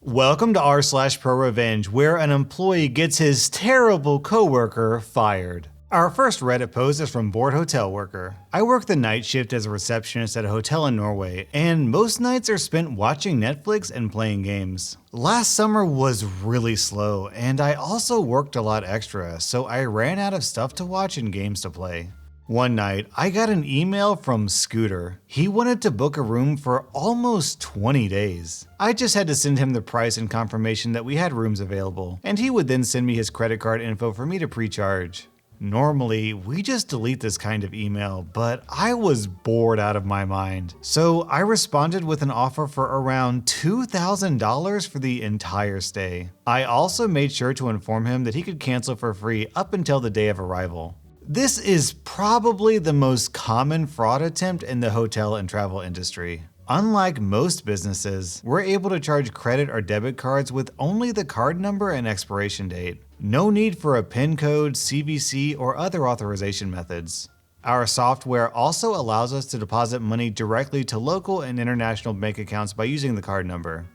Welcome to r/Prorevenge, where an employee gets his terrible coworker fired. Our first Reddit post is from BoredHotelWorker. I work the night shift as a receptionist at a hotel in Norway, and most nights are spent watching Netflix and playing games. Last summer was really slow, and I also worked a lot extra, so I ran out of stuff to watch and games to play. One night, I got an email from Scooter. He wanted to book a room for almost 20 days. I just had to send him the price and confirmation that we had rooms available, and he would then send me his credit card info for me to pre-charge. Normally, we just delete this kind of email, but I was bored out of my mind. So I responded with an offer for around $2,000 for the entire stay. I also made sure to inform him that he could cancel for free up until the day of arrival. This is probably the most common fraud attempt in the hotel and travel industry. Unlike most businesses, we're able to charge credit or debit cards with only the card number and expiration date. No need for a PIN code, CVC, or other authorization methods. Our software also allows us to deposit money directly to local and international bank accounts by using the card number.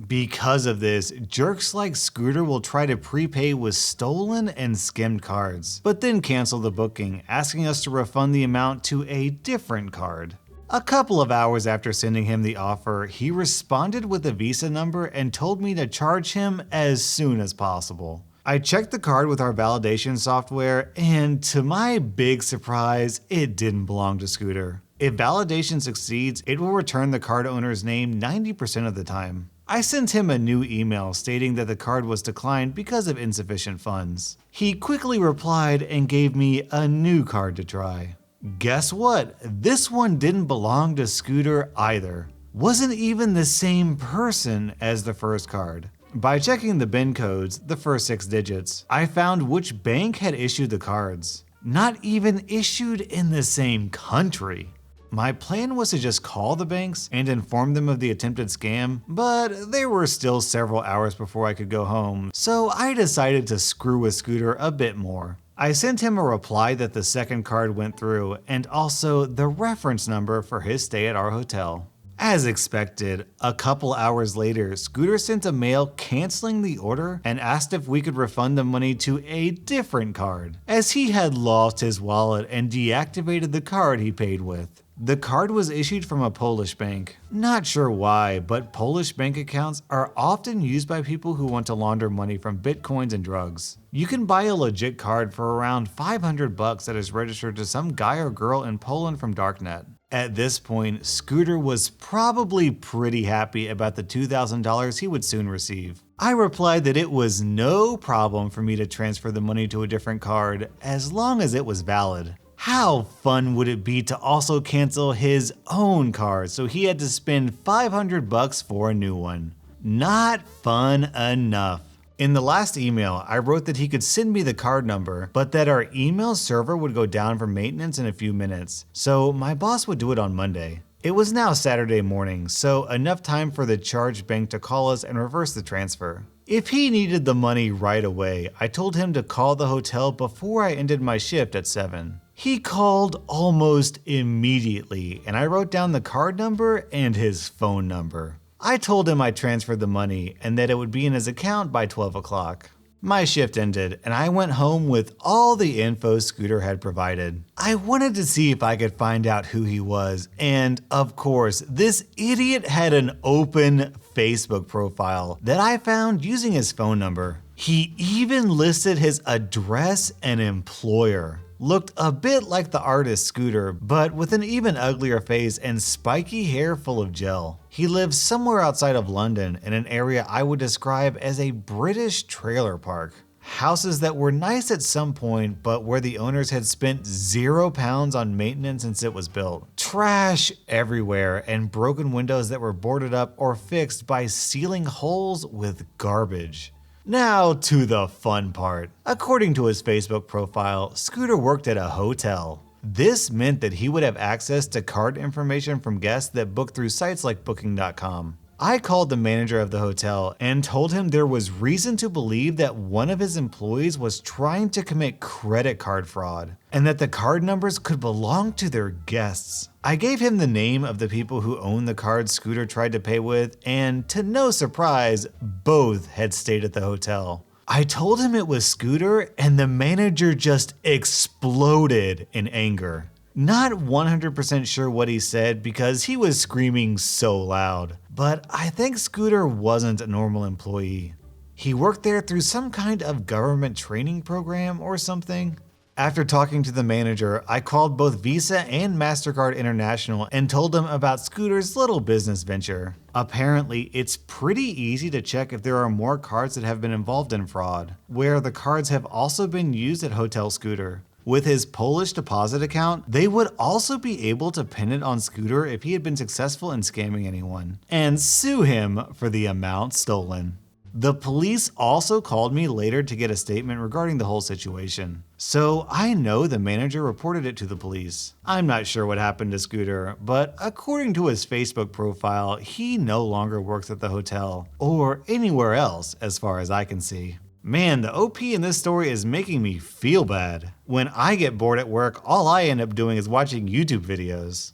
Because of this, jerks like Scooter will try to prepay with stolen and skimmed cards, but then cancel the booking, asking us to refund the amount to a different card. A couple of hours after sending him the offer, he responded with a Visa number and told me to charge him as soon as possible. I checked the card with our validation software, and to my big surprise, it didn't belong to Scooter. If validation succeeds, it will return the card owner's name 90% of the time. I sent him a new email stating that the card was declined because of insufficient funds. He quickly replied and gave me a new card to try. Guess what? This one didn't belong to Scooter either. Wasn't even the same person as the first card. By checking the BIN codes, the first 6 digits, I found which bank had issued the cards. Not even issued in the same country. My plan was to just call the banks and inform them of the attempted scam, but there were still several hours before I could go home, so I decided to screw with Scooter a bit more. I sent him a reply that the second card went through, and also the reference number for his stay at our hotel. As expected, a couple hours later, Scooter sent a mail canceling the order and asked if we could refund the money to a different card, as he had lost his wallet and deactivated the card he paid with. The card was issued from a Polish bank. Not sure why, but Polish bank accounts are often used by people who want to launder money from bitcoins and drugs. You can buy a legit card for around $500 that is registered to some guy or girl in Poland from Darknet. At this point, Scooter was probably pretty happy about the $2,000 he would soon receive. I replied that it was no problem for me to transfer the money to a different card as long as it was valid. How fun would it be to also cancel his own card so he had to spend $500 for a new one? Not fun enough. In the last email, I wrote that he could send me the card number, but that our email server would go down for maintenance in a few minutes, so my boss would do it on Monday. It was now Saturday morning, so enough time for the charged bank to call us and reverse the transfer. If he needed the money right away, I told him to call the hotel before I ended my shift at 7. He called almost immediately, and I wrote down the card number and his phone number. I told him I transferred the money and that it would be in his account by 12 o'clock. My shift ended, and I went home with all the info Scooter had provided. I wanted to see if I could find out who he was, and of course, this idiot had an open Facebook profile that I found using his phone number. He even listed his address and employer. Looked a bit like the artist Scooter, but with an even uglier face and spiky hair full of gel. He lives somewhere outside of London in an area I would describe as a British trailer park. Houses that were nice at some point, but where the owners had spent £0 on maintenance since it was built. Trash everywhere and broken windows that were boarded up or fixed by sealing holes with garbage. Now to the fun part. According to his Facebook profile, Scooter worked at a hotel. This meant that he would have access to card information from guests that booked through sites like Booking.com. I called the manager of the hotel and told him there was reason to believe that one of his employees was trying to commit credit card fraud, and that the card numbers could belong to their guests. I gave him the name of the people who owned the card Scooter tried to pay with, and to no surprise, both had stayed at the hotel. I told him it was Scooter, and the manager just exploded in anger. Not 100% sure what he said because he was screaming so loud, but I think Scooter wasn't a normal employee. He worked there through some kind of government training program or something. After talking to the manager, I called both Visa and MasterCard International and told them about Scooter's little business venture. Apparently, it's pretty easy to check if there are more cards that have been involved in fraud, where the cards have also been used at Hotel Scooter. With his Polish deposit account, they would also be able to pin it on Scooter if he had been successful in scamming anyone, and sue him for the amount stolen. The police also called me later to get a statement regarding the whole situation. So I know the manager reported it to the police. I'm not sure what happened to Scooter, but according to his Facebook profile, he no longer works at the hotel, or anywhere else as far as I can see. Man, the OP in this story is making me feel bad. When I get bored at work, all I end up doing is watching YouTube videos.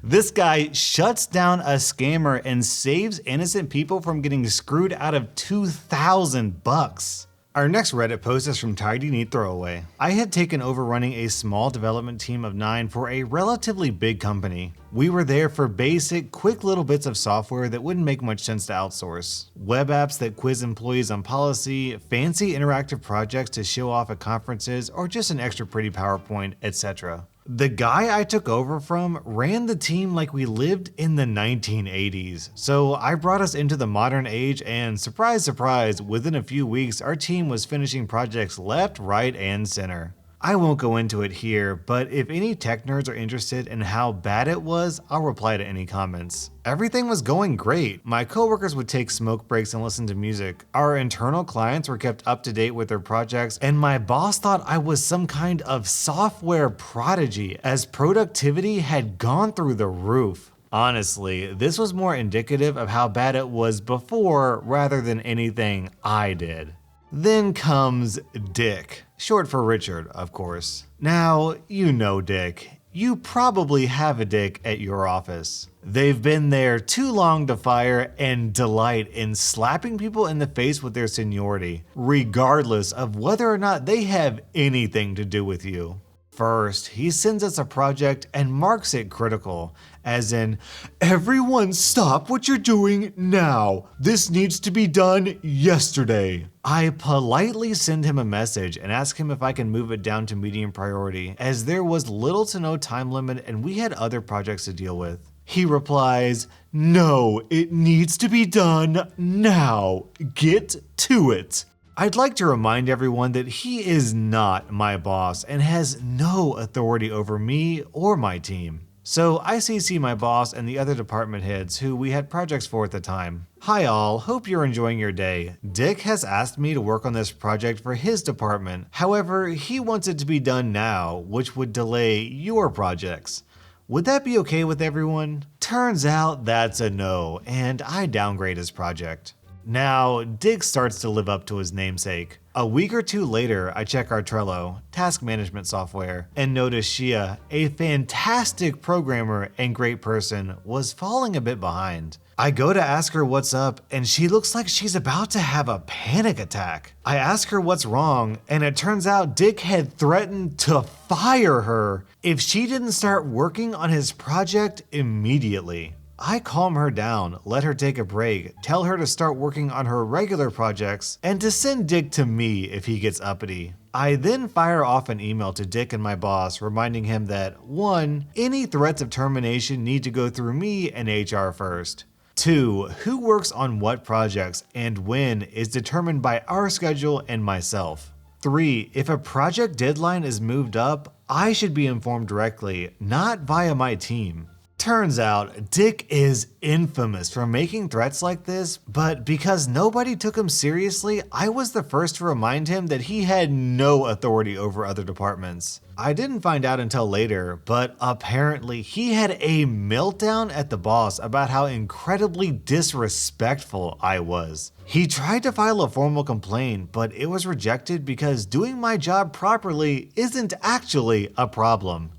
This guy shuts down a scammer and saves innocent people from getting screwed out of $2,000. Our next Reddit post is from TidyNeatThrowaway. I had taken over running a small development team of 9 for a relatively big company. We were there for basic, quick little bits of software that wouldn't make much sense to outsource. Web apps that quiz employees on policy, fancy interactive projects to show off at conferences, or just an extra pretty PowerPoint, etc. The guy I took over from ran the team like we lived in the 1980s, so I brought us into the modern age and surprise, surprise, within a few weeks our team was finishing projects left, right, and center. I won't go into it here, but if any tech nerds are interested in how bad it was, I'll reply to any comments. Everything was going great. My coworkers would take smoke breaks and listen to music. Our internal clients were kept up to date with their projects, and my boss thought I was some kind of software prodigy as productivity had gone through the roof. Honestly, this was more indicative of how bad it was before rather than anything I did. Then comes Dick, short for Richard, of course. Now, you know Dick. You probably have a Dick at your office. They've been there too long to fire and delight in slapping people in the face with their seniority, regardless of whether or not they have anything to do with you. First, he sends us a project and marks it critical, as in, "Everyone stop what you're doing now. This needs to be done yesterday." I politely send him a message and ask him if I can move it down to medium priority, as there was little to no time limit and we had other projects to deal with. He replies, "No, it needs to be done now. Get to it." I'd like to remind everyone that he is not my boss and has no authority over me or my team. So I CC my boss and the other department heads who we had projects for at the time. "Hi all, hope you're enjoying your day. Dick has asked me to work on this project for his department. However, he wants it to be done now, which would delay your projects. Would that be okay with everyone?" Turns out that's a no, and I downgrade his project. Now, Dick starts to live up to his namesake. A week or two later, I check our Trello, task management software, and notice Shia, a fantastic programmer and great person, was falling a bit behind. I go to ask her what's up, and she looks like she's about to have a panic attack. I ask her what's wrong, and it turns out Dick had threatened to fire her if she didn't start working on his project immediately. I calm her down, let her take a break, tell her to start working on her regular projects, and to send Dick to me if he gets uppity. I then fire off an email to Dick and my boss reminding him that 1. Any threats of termination need to go through me and HR first. 2. Who works on what projects and when is determined by our schedule and myself. 3. If a project deadline is moved up, I should be informed directly, not via my team. Turns out, Dick is infamous for making threats like this, but because nobody took him seriously, I was the first to remind him that he had no authority over other departments. I didn't find out until later, but apparently he had a meltdown at the boss about how incredibly disrespectful I was. He tried to file a formal complaint, but it was rejected because doing my job properly isn't actually a problem.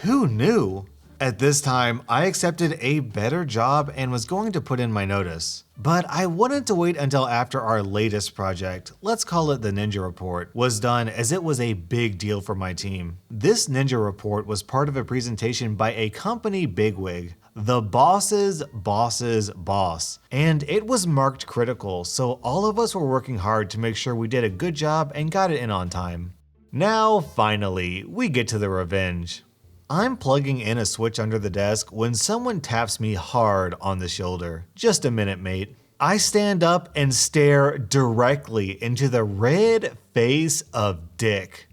Who knew? At this time, I accepted a better job and was going to put in my notice. But I wanted to wait until after our latest project, let's call it the Ninja Report, was done, as it was a big deal for my team. This Ninja Report was part of a presentation by a company bigwig, the boss's boss's boss, and it was marked critical, so all of us were working hard to make sure we did a good job and got it in on time. Now, finally, we get to the revenge. I'm plugging in a switch under the desk when someone taps me hard on the shoulder. Just a minute, mate. I stand up and stare directly into the red face of Dick.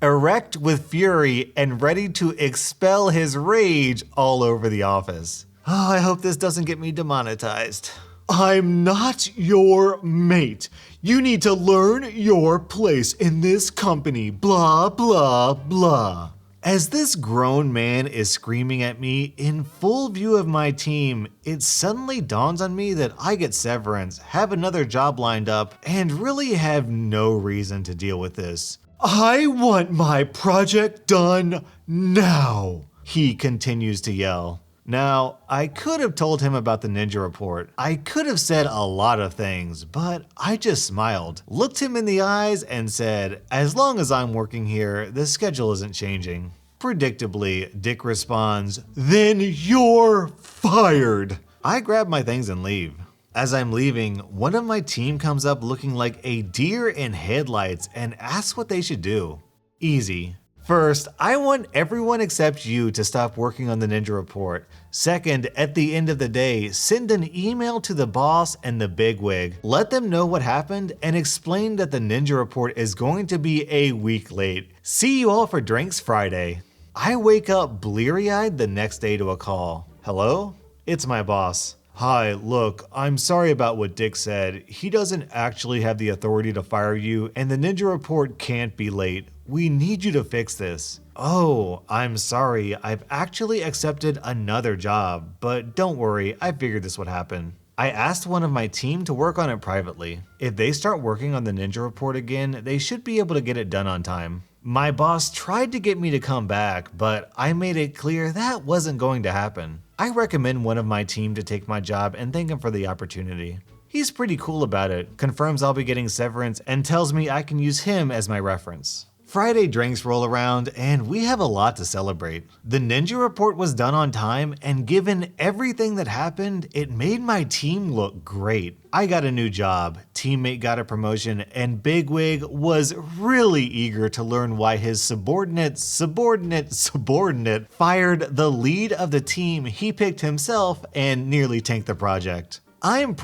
Erect with fury and ready to expel his rage all over the office. Oh, I hope this doesn't get me demonetized. I'm not your mate. You need to learn your place in this company. Blah, blah, blah. As this grown man is screaming at me in full view of my team, it suddenly dawns on me that I get severance, have another job lined up, and really have no reason to deal with this. I want my project done now, he continues to yell. Now, I could have told him about the Ninja Report. I could have said a lot of things, but I just smiled, looked him in the eyes, and said, as long as I'm working here, the schedule isn't changing. Predictably, Dick responds, then you're fired. I grab my things and leave. As I'm leaving, one of my team comes up looking like a deer in headlights and asks what they should do. Easy. First, I want everyone except you to stop working on the Ninja Report. Second, at the end of the day, send an email to the boss and the bigwig. Let them know what happened and explain that the Ninja Report is going to be a week late. See you all for drinks Friday. I wake up bleary-eyed the next day to a call. Hello? It's my boss. Hi, look, I'm sorry about what Dick said. He doesn't actually have the authority to fire you, and the Ninja Report can't be late. We need you to fix this. Oh, I'm sorry. I've actually accepted another job, but don't worry, I figured this would happen. I asked one of my team to work on it privately. If they start working on the Ninja Report again, they should be able to get it done on time. My boss tried to get me to come back, but I made it clear that wasn't going to happen. I recommend one of my team to take my job and thank him for the opportunity. He's pretty cool about it, confirms I'll be getting severance, and tells me I can use him as my reference. Friday drinks roll around and we have a lot to celebrate. The Ninja Report was done on time, and given everything that happened, it made my team look great. I got a new job, teammate got a promotion, and Bigwig was really eager to learn why his subordinate fired the lead of the team he picked himself and nearly tanked the project. I am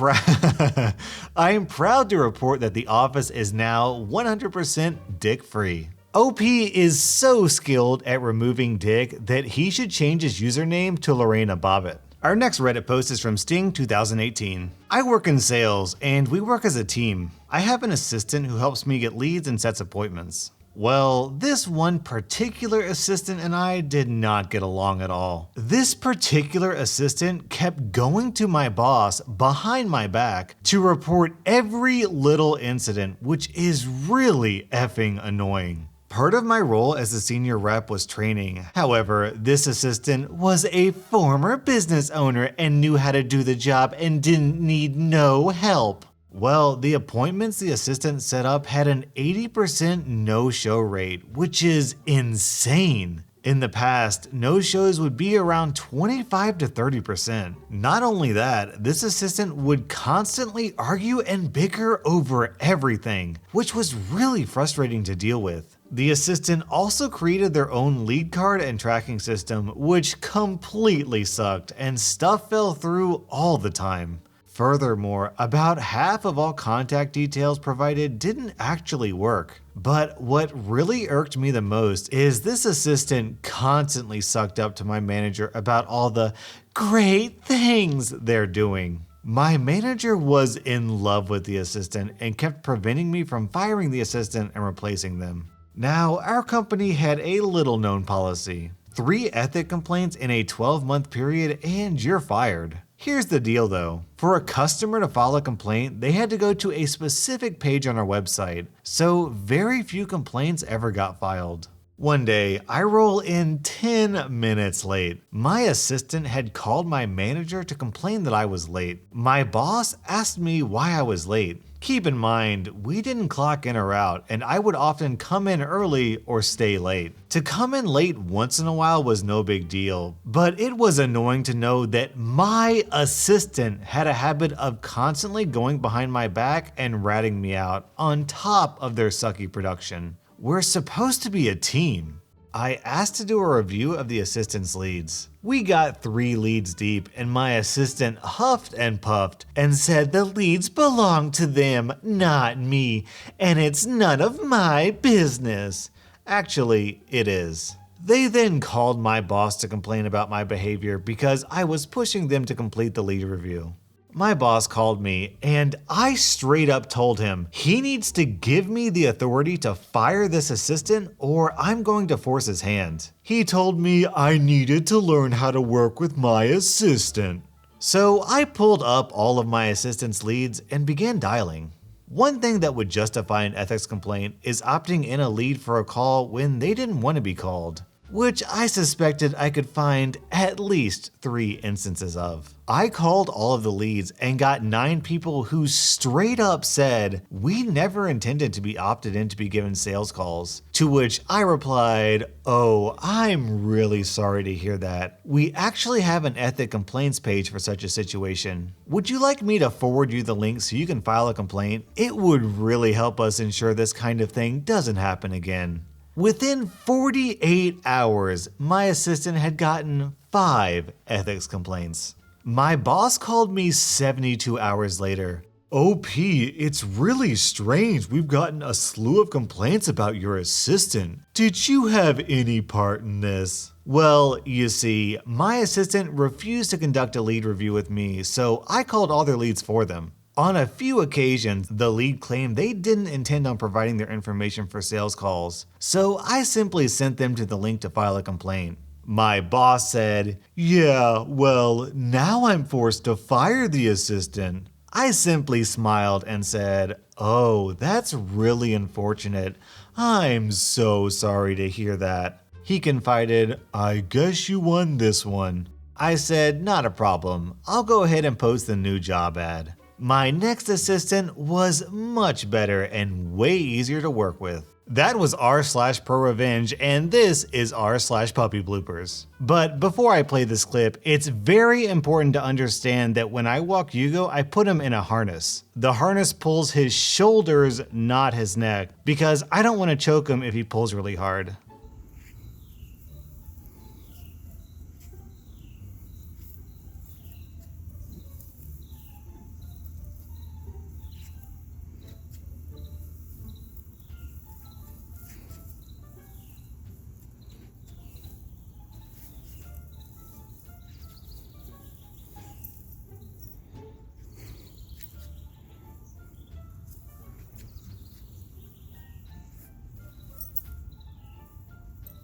proud to report that the office is now 100% Dick-free. OP is so skilled at removing Dick that he should change his username to Lorena Bobbitt. Our next Reddit post is from Sting 2018. I work in sales and we work as a team. I have an assistant who helps me get leads and sets appointments. Well, this one particular assistant and I did not get along at all. This particular assistant kept going to my boss behind my back to report every little incident, which is really effing annoying. Part of my role as a senior rep was training. However, this assistant was a former business owner and knew how to do the job and didn't need no help. Well, the appointments the assistant set up had an 80% no-show rate, which is insane. In the past, no-shows would be around 25 to 30%. Not only that, this assistant would constantly argue and bicker over everything, which was really frustrating to deal with. The assistant also created their own lead card and tracking system, which completely sucked, and stuff fell through all the time. Furthermore, about half of all contact details provided didn't actually work. But what really irked me the most is this assistant constantly sucked up to my manager about all the great things they're doing. My manager was in love with the assistant and kept preventing me from firing the assistant and replacing them. Now, our company had a little known policy. 3 ethic complaints in a 12-month period and you're fired. Here's the deal though. For a customer to file a complaint, they had to go to a specific page on our website, so very few complaints ever got filed. One day, I roll in 10 minutes late. My assistant had called my manager to complain that I was late. My boss asked me why I was late. Keep in mind, we didn't clock in or out, and I would often come in early or stay late. To come in late once in a while was no big deal, but it was annoying to know that my assistant had a habit of constantly going behind my back and ratting me out on top of their sucky production. We're supposed to be a team. I asked to do a review of the assistant's leads. We got 3 leads deep and my assistant huffed and puffed and said the leads belong to them, not me, and it's none of my business. Actually, it is. They then called my boss to complain about my behavior because I was pushing them to complete the lead review. My boss called me and I straight up told him he needs to give me the authority to fire this assistant or I'm going to force his hand. He told me I needed to learn how to work with my assistant. So I pulled up all of my assistant's leads and began dialing. One thing that would justify an ethics complaint is opting in a lead for a call when they didn't want to be called, which I suspected I could find at least 3 instances of. I called all of the leads and got 9 people who straight up said, "We never intended to be opted in to be given sales calls." To which I replied, "Oh, I'm really sorry to hear that. We actually have an ethic complaints page for such a situation. Would you like me to forward you the link so you can file a complaint? It would really help us ensure this kind of thing doesn't happen again." Within 48 hours, my assistant had gotten 5 ethics complaints. My boss called me 72 hours later. "OP, it's really strange. We've gotten a slew of complaints about your assistant. Did you have any part in this?" Well, you see, my assistant refused to conduct a lead review with me, so I called all their leads for them. On a few occasions, the lead claimed they didn't intend on providing their information for sales calls, so I simply sent them to the link to file a complaint. My boss said, "Yeah, well, now I'm forced to fire the assistant." I simply smiled and said, "Oh, that's really unfortunate. I'm so sorry to hear that." He confided, "I guess you won this one." I said, "Not a problem. I'll go ahead and post the new job ad." My next assistant was much better and way easier to work with. That was r/Prorevenge, and this is r/Puppy Bloopers. But before I play this clip, it's very important to understand that when I walk Hugo, I put him in a harness. The harness pulls his shoulders, not his neck, because I don't want to choke him if he pulls really hard.